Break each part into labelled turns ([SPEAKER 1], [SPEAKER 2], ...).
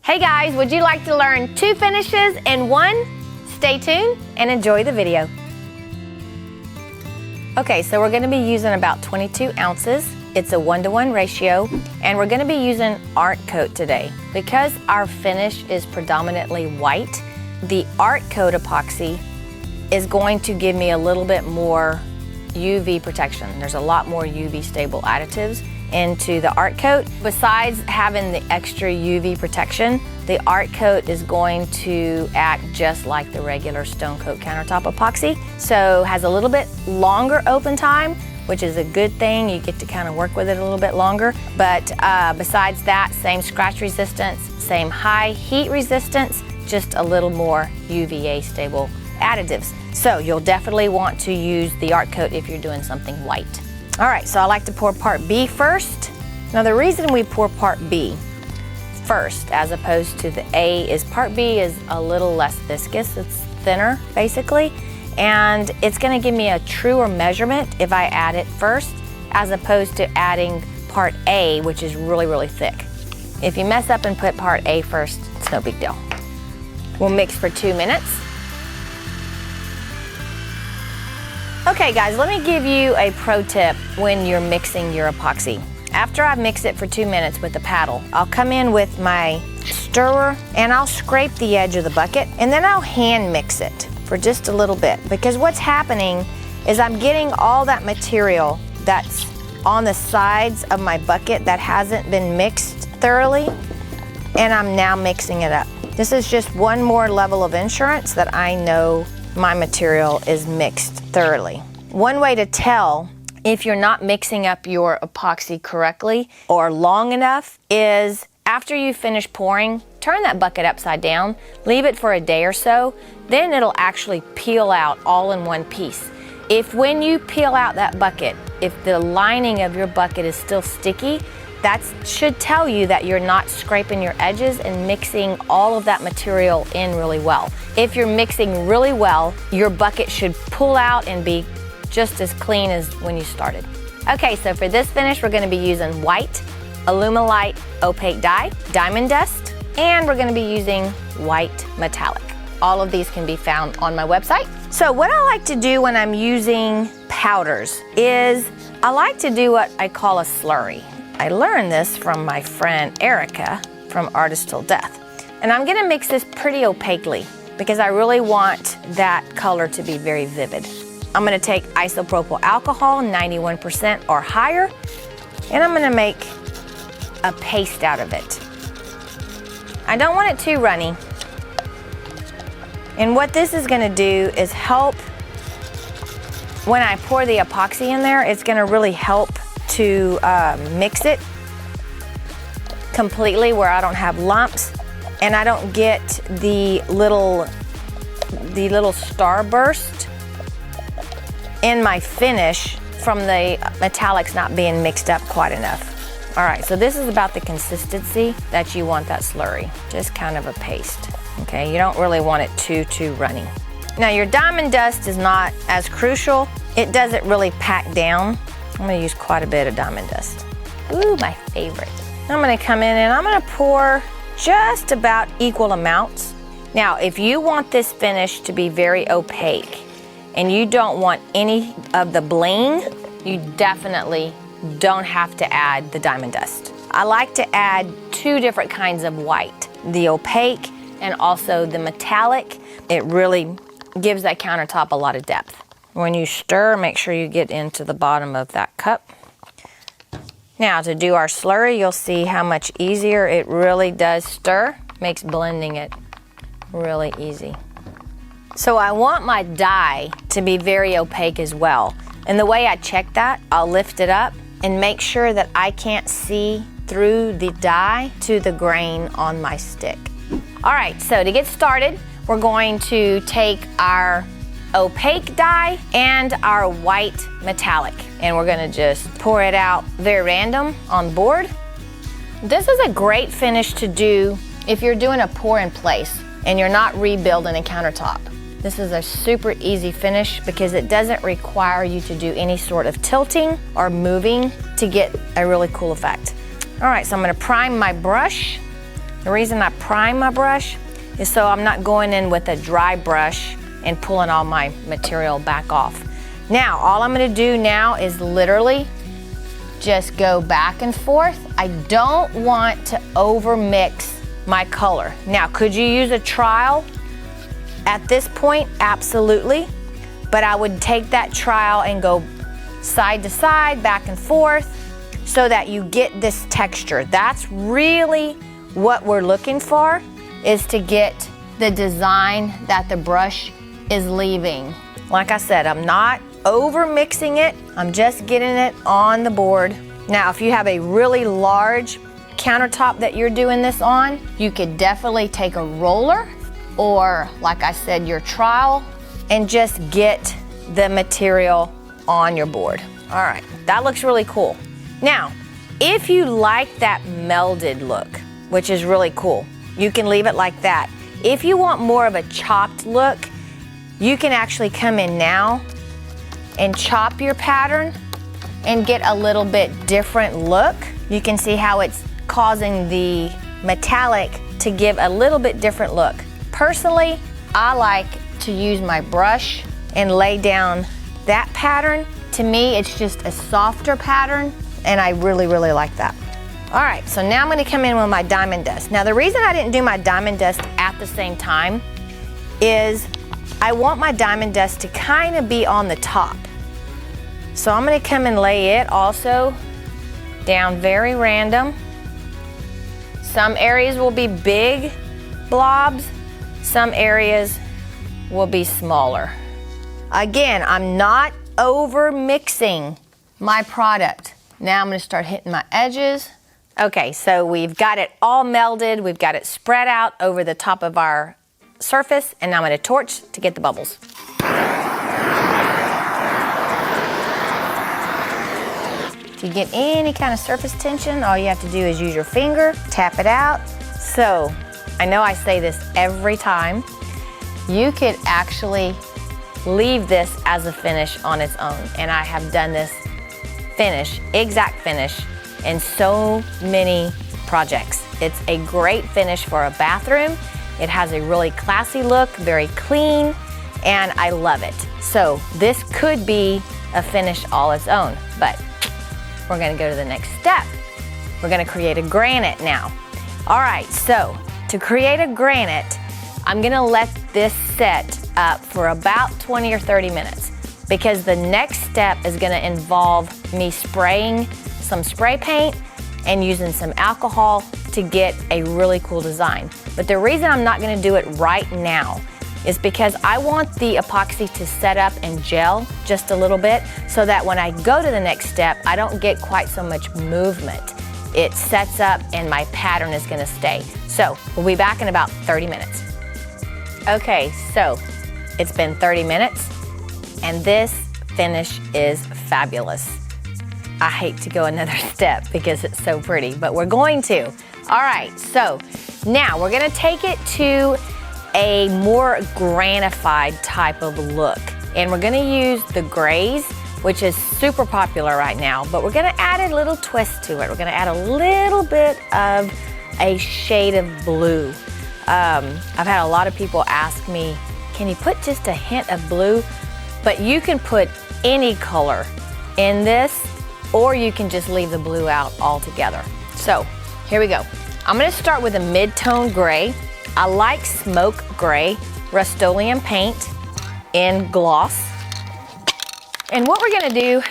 [SPEAKER 1] Hey guys, would you like to learn 2 finishes in 1? Stay tuned and enjoy the video. Okay, so we're gonna be using about 22 ounces. It's a 1-to-1 ratio, and we're gonna be using art coat today. Because our finish is predominantly white, the art coat epoxy is going to give me a little bit more UV protection. There's a lot more UV stable additives into the art coat. Besides having the extra UV protection, the art coat is going to act just like the regular Stone Coat Countertop Epoxy. So has a little bit longer open time, which is a good thing. You get to kind of work with it a little bit longer. But besides that, same scratch resistance, same high heat resistance, just a little more UVA stable additives. So you'll definitely want to use the art coat if you're doing something white. All right, so I like to pour part B first. Now the reason we pour part B first as opposed to the A is part B is a little less viscous. It's thinner basically, and it's gonna give me a truer measurement if I add it first as opposed to adding part A, which is really, really thick. If you mess up and put part A first, it's no big deal. We'll mix for 2 minutes. Okay guys, let me give you a pro tip when you're mixing your epoxy. After I've mixed it for 2 minutes with the paddle, I'll come in with my stirrer and I'll scrape the edge of the bucket, and then I'll hand mix it for just a little bit, because what's happening is I'm getting all that material that's on the sides of my bucket that hasn't been mixed thoroughly, and I'm now mixing it up. This is just one more level of insurance that I know my material is mixed thoroughly. One way to tell if you're not mixing up your epoxy correctly or long enough is after you finish pouring, turn that bucket upside down, leave it for a day or so, then it'll actually peel out all in one piece. If when you peel out that bucket, if the lining of your bucket is still sticky, that should tell you that you're not scraping your edges and mixing all of that material in really well. If you're mixing really well, your bucket should pull out and be just as clean as when you started. Okay, so for this finish, we're gonna be using white, alumalite opaque dye, diamond dust, and we're gonna be using white metallic. All of these can be found on my website. So what I like to do when I'm using powders is I like to do what I call a slurry. I learned this from my friend Erica from Artist Till Death. And I'm gonna mix this pretty opaquely because I really want that color to be very vivid. I'm gonna take isopropyl alcohol, 91% or higher, and I'm gonna make a paste out of it. I don't want it too runny. And what this is gonna do is help, when I pour the epoxy in there, it's gonna really help to mix it completely where I don't have lumps and I don't get the little starburst in my finish from the metallics not being mixed up quite enough. All right, so this is about the consistency that you want that slurry, just kind of a paste. Okay, you don't really want it too runny. Now your diamond dust is not as crucial. It doesn't really pack down. I'm gonna use quite a bit of diamond dust. Ooh, my favorite. I'm gonna come in and I'm gonna pour just about equal amounts. Now, if you want this finish to be very opaque and you don't want any of the bling, you definitely don't have to add the diamond dust. I like to add 2 different kinds of white, the opaque and also the metallic. It really gives that countertop a lot of depth. When you stir, make sure you get into the bottom of that cup. Now to do our slurry, you'll see how much easier it really does stir. Makes blending it really easy. So I want my dye to be very opaque as well. And the way I check that, I'll lift it up and make sure that I can't see through the dye to the grain on my stick. All right, so to get started, we're going to take our opaque dye and our white metallic, and we're gonna just pour it out very random on board. This is a great finish to do if you're doing a pour in place and you're not rebuilding a countertop. This is a super easy finish because it doesn't require you to do any sort of tilting or moving to get a really cool effect. All right, so I'm gonna prime my brush The reason I prime my brush is so I'm not going in with a dry brush and pulling all my material back off. Now, all I'm gonna do now is literally just go back and forth. I don't want to over mix my color. Now, could you use a trowel at this point? Absolutely. But I would take that trowel and go side to side, back and forth, so that you get this texture. That's really what we're looking for, is to get the design that the brush is leaving. Like I said, I'm not over mixing it. I'm just getting it on the board. Now, if you have a really large countertop that you're doing this on, you could definitely take a roller or, like I said, your trowel and just get the material on your board. All right, that looks really cool. Now, if you like that melded look, which is really cool, you can leave it like that. If you want more of a chopped look, you can actually come in now and chop your pattern and get a little bit different look. You can see how it's causing the metallic to give a little bit different look. Personally, I like to use my brush and lay down that pattern. To me, it's just a softer pattern, and I really, really like that. All right, so now I'm gonna come in with my diamond dust. Now, the reason I didn't do my diamond dust at the same time is I want my diamond dust to kind of be on the top. So I'm gonna come and lay it also down very random. Some areas will be big blobs, some areas will be smaller. Again, I'm not over mixing my product. Now I'm gonna start hitting my edges. Okay, so we've got it all melded, we've got it spread out over the top of our surface, and now I'm gonna torch to get the bubbles. If you get any kind of surface tension, all you have to do is use your finger, tap it out. So, I know I say this every time, you could actually leave this as a finish on its own, and I have done this finish, exact finish, in so many projects. It's a great finish for a bathroom. It has a really classy look, very clean, and I love it. So this could be a finish all its own, but we're gonna go to the next step. We're gonna create a granite now. All right, so to create a granite, I'm gonna let this set up for about 20 or 30 minutes because the next step is gonna involve me spraying some spray paint and using some alcohol to get a really cool design. But the reason I'm not gonna do it right now is because I want the epoxy to set up and gel just a little bit so that when I go to the next step, I don't get quite so much movement. It sets up and my pattern is gonna stay. So we'll be back in about 30 minutes. Okay, so it's been 30 minutes and this finish is fabulous. I hate to go another step because it's so pretty, but we're going to. All right, so now we're gonna take it to a more granified type of look. And we're gonna use the grays, which is super popular right now, but we're gonna add a little twist to it. We're gonna add a little bit of a shade of blue. I've had a lot of people ask me, can you put just a hint of blue? But you can put any color in this, or you can just leave the blue out altogether. So here we go. I'm gonna start with a mid-tone gray. I like smoke gray, Rust-Oleum paint in gloss. And what we're gonna do,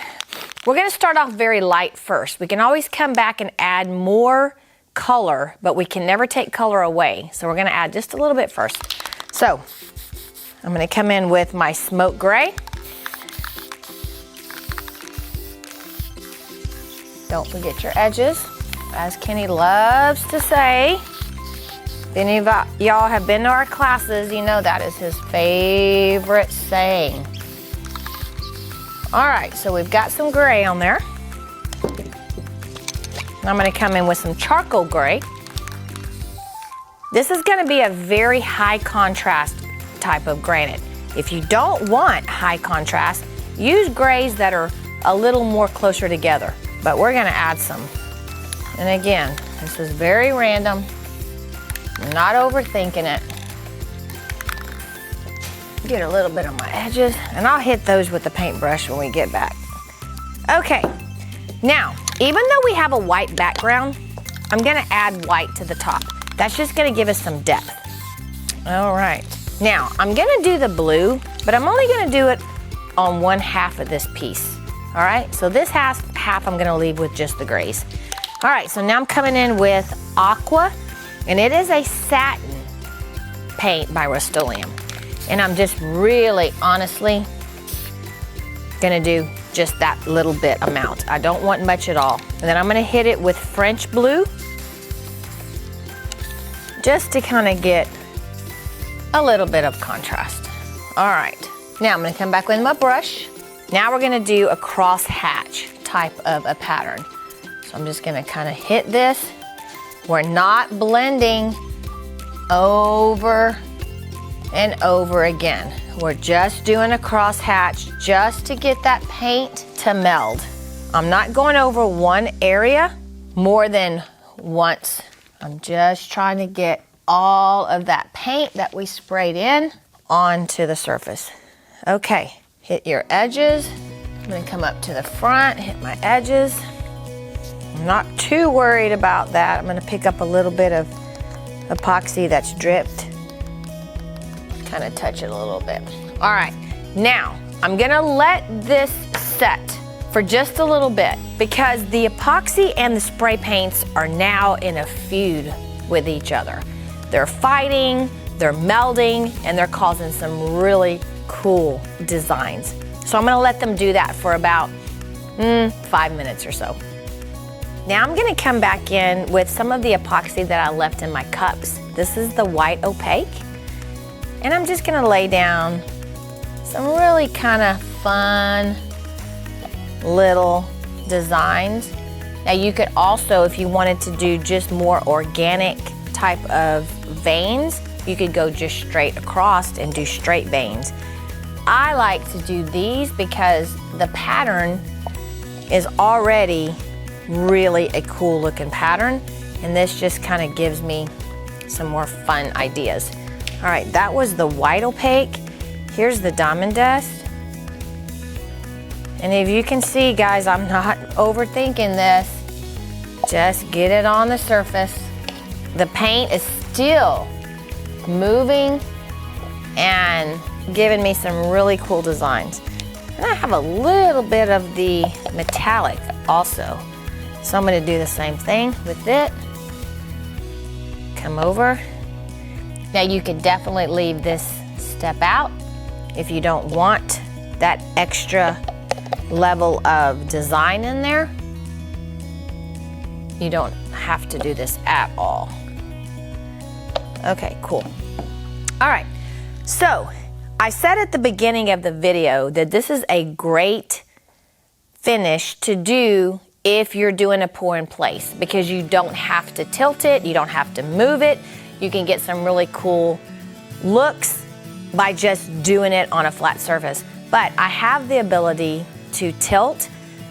[SPEAKER 1] we're gonna start off very light first. We can always come back and add more color, but we can never take color away. So we're gonna add just a little bit first. So I'm gonna come in with my smoke gray. Don't forget your edges, as Kenny loves to say. If any of y'all have been to our classes, you know that is his favorite saying. All right, so we've got some gray on there. I'm gonna come in with some charcoal gray. This is gonna be a very high contrast type of granite. If you don't want high contrast, use grays that are a little more closer together, but we're gonna add some. And again, this is very random. I'm not overthinking it. Get a little bit on my edges, and I'll hit those with the paintbrush when we get back. Okay, now, even though we have a white background, I'm gonna add white to the top. That's just gonna give us some depth. All right, now I'm gonna do the blue, but I'm only gonna do it on one half of this piece. All right, so this half I'm gonna leave with just the grays. All right, so now I'm coming in with Aqua, and it is a satin paint by Rust-Oleum. And I'm just really, honestly, gonna do just that little bit amount. I don't want much at all. And then I'm gonna hit it with French blue, just to kind of get a little bit of contrast. All right, now I'm gonna come back with my brush. Now we're gonna do a cross hatch type of a pattern. So I'm just gonna kind of hit this. We're not blending over and over again. We're just doing a cross hatch just to get that paint to meld. I'm not going over one area more than once. I'm just trying to get all of that paint that we sprayed in onto the surface. Okay, hit your edges. I'm gonna come up to the front, hit my edges. I'm not too worried about that. I'm gonna pick up a little bit of epoxy that's dripped. Kind of touch it a little bit. All right, now I'm gonna let this set for just a little bit because the epoxy and the spray paints are now in a feud with each other. They're fighting, they're melding, and they're causing some really cool designs. So I'm gonna let them do that for about 5 minutes or so. Now I'm gonna come back in with some of the epoxy that I left in my cups. This is the white opaque. And I'm just gonna lay down some really kind of fun little designs. Now you could also, if you wanted to do just more organic type of veins, you could go just straight across and do straight veins. I like to do these because the pattern is already really a cool looking pattern, and this just kind of gives me some more fun ideas. All right, that was the white opaque. Here's the diamond dust. And if you can see, guys, I'm not overthinking this. Just get it on the surface. The paint is still moving and giving me some really cool designs. And I have a little bit of the metallic also. So I'm gonna do the same thing with it. Come over. Now you could definitely leave this step out if you don't want that extra level of design in there. You don't have to do this at all. Okay, cool. All right, so I said at the beginning of the video that this is a great finish to do if you're doing a pour in place because you don't have to tilt it, you don't have to move it. You can get some really cool looks by just doing it on a flat surface. But I have the ability to tilt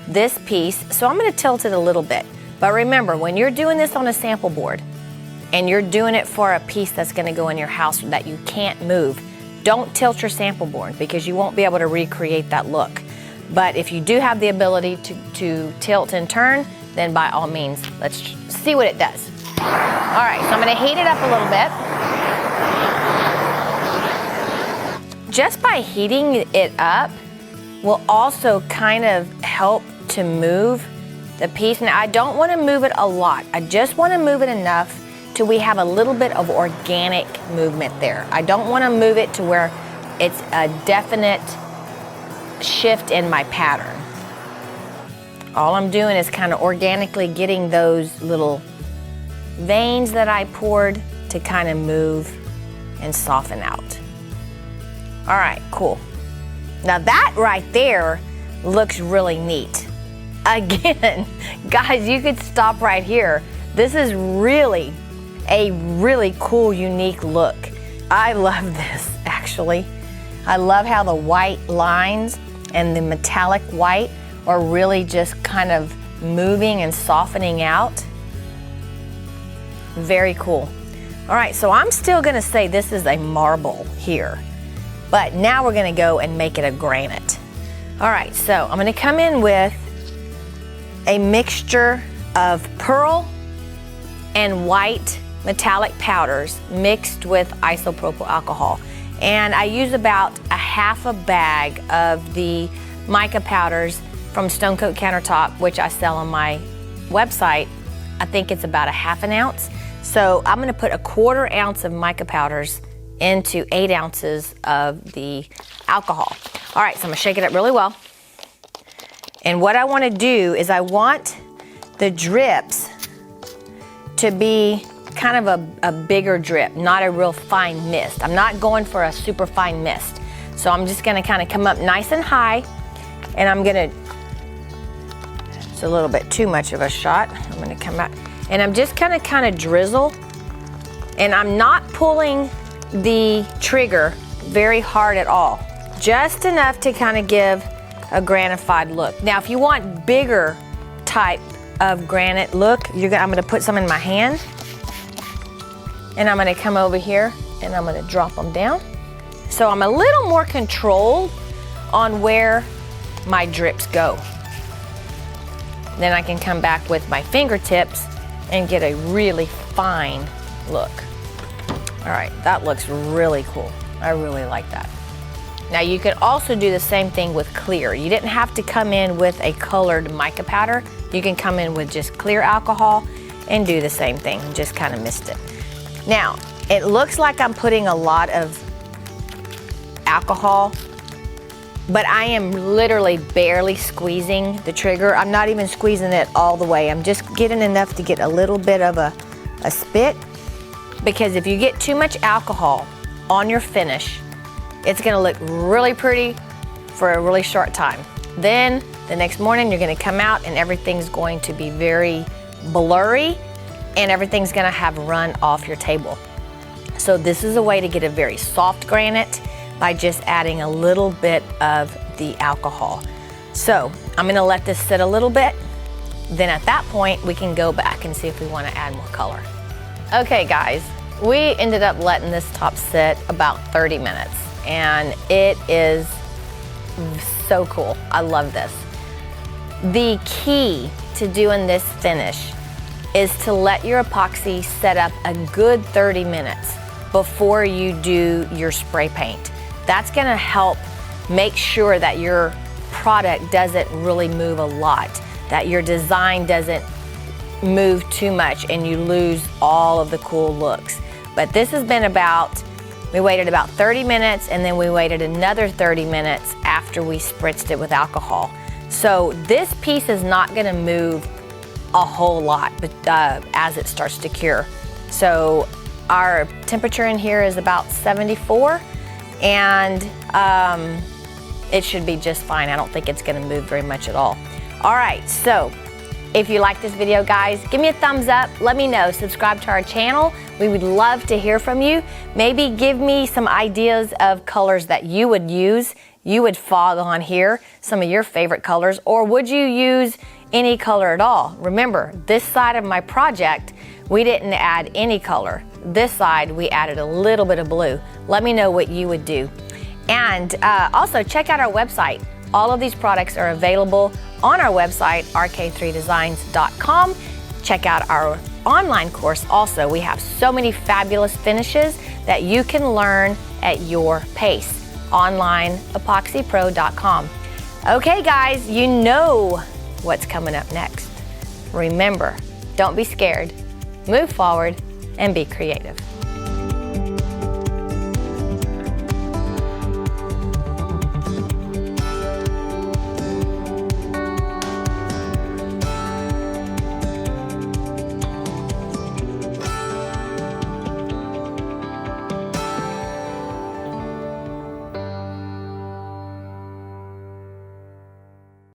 [SPEAKER 1] this piece, so I'm gonna tilt it a little bit. But remember, when you're doing this on a sample board and you're doing it for a piece that's gonna go in your house that you can't move, don't tilt your sample board because you won't be able to recreate that look. But if you do have the ability to tilt and turn, then by all means, let's see what it does. All right, so I'm gonna heat it up a little bit. Just by heating it up will also kind of help to move the piece. Now, I don't wanna move it a lot. I just wanna move it enough till we have a little bit of organic movement there. I don't wanna move it to where it's a definite shift in my pattern. All I'm doing is kind of organically getting those little veins that I poured to kind of move and soften out. All right, cool. Now that right there looks really neat. Again, guys, you could stop right here. This is really a really cool, unique look. I love this, actually. I love how the white lines and the metallic white are really just kind of moving and softening out. Very cool. All right, so I'm still gonna say this is a marble here, but now we're gonna go and make it a granite. All right, so I'm gonna come in with a mixture of pearl and white metallic powders mixed with isopropyl alcohol. And I use about a half a bag of the mica powders from Stone Coat Countertop, which I sell on my website. I think it's about a half an ounce. So I'm gonna put a 1/4 ounce of mica powders into 8 ounces of the alcohol. All right, so I'm gonna shake it up really well. And what I wanna do is I want the drips to be kind of a bigger drip, not a real fine mist. I'm not going for a super fine mist. So I'm just gonna kind of come up nice and high, and I'm gonna, it's a little bit too much of a shot. I'm gonna come out, and I'm just gonna kind of drizzle, and I'm not pulling the trigger very hard at all. Just enough to kind of give a granified look. Now, if you want bigger type of granite look, I'm gonna put some in my hand, and I'm gonna come over here and I'm gonna drop them down. So I'm a little more controlled on where my drips go. Then I can come back with my fingertips and get a really fine look. All right, that looks really cool. I really like that. Now you can also do the same thing with clear. You didn't have to come in with a colored mica powder. You can come in with just clear alcohol and do the same thing, just kind of mist it. Now, it looks like I'm putting a lot of alcohol, but I am literally barely squeezing the trigger. I'm not even squeezing it all the way. I'm just getting enough to get a little bit of a spit, because if you get too much alcohol on your finish, it's gonna look really pretty for a really short time. Then the next morning you're gonna come out and everything's going to be very blurry and everything's gonna have run off your table. So this is a way to get a very soft granite by just adding a little bit of the alcohol. So I'm gonna let this sit a little bit. Then at that point, we can go back and see if we wanna add more color. Okay guys, we ended up letting this top sit about 30 minutes and it is so cool. I love this. The key to doing this finish is to let your epoxy set up a good 30 minutes before you do your spray paint. That's gonna help make sure that your product doesn't really move a lot, that your design doesn't move too much and you lose all of the cool looks. But this has been we waited about 30 minutes and then we waited another 30 minutes after we spritzed it with alcohol. So this piece is not gonna move a whole lot but as it starts to cure. So our temperature in here is about 74 and it should be just fine. I don't think it's gonna move very much at all. All right, so if you like this video, guys, give me a thumbs up, let me know, subscribe to our channel. We would love to hear from you. Maybe give me some ideas of colors that you would use, you would fog on here, some of your favorite colors, or would you use any color at all? Remember, this side of my project, we didn't add any color. This side, we added a little bit of blue. Let me know what you would do. And also check out our website. All of these products are available on our website, RK3designs.com. Check out our online course also. We have so many fabulous finishes that you can learn at your pace. Online, epoxypro.com. Okay guys, you know what's coming up next. Remember, don't be scared, move forward, and be creative.